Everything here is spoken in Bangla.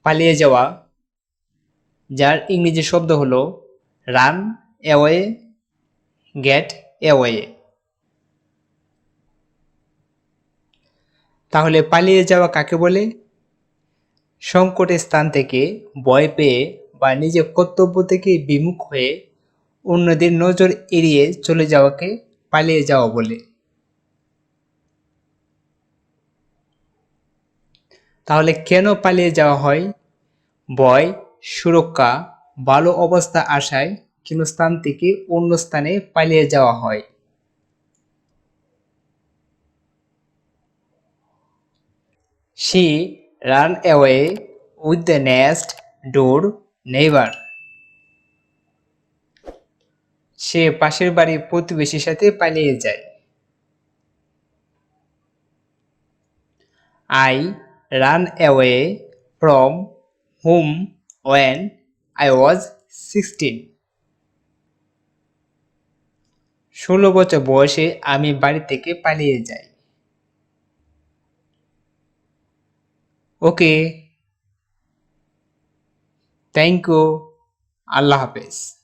পালিয়ে যাওয়া, যার ইংরেজি শব্দ হলো রান অ্যাওয়ে, গেট অ্যাওয়ে। তাহলে পালিয়ে যাওয়া কাকে বলে? সংকটের স্থান থেকে ভয় পেয়ে বা নিজের কর্তব্য থেকে বিমুখ হয়ে অন্যদের নজর এড়িয়ে চলে যাওয়াকে পালিয়ে যাওয়া বলে। তাহলে কেন পালিয়ে যাওয়া হয়? ভয়, সুরক্ষা, ভালো অবস্থা আশায় কোনো স্থান থেকে অন্য স্থানে পালিয়ে যাওয়া হয়। She ran away with the next door neighbor. সে পাশের বাড়ির প্রতিবেশীর সাথে পালিয়ে যায়। I ran away from home when I was 16. 16 বছর বয়সে আমি বাড়ি থেকে পালিয়ে যাই। ওকে, থ্যাংক ইউ, আল্লাহ হাফেজ।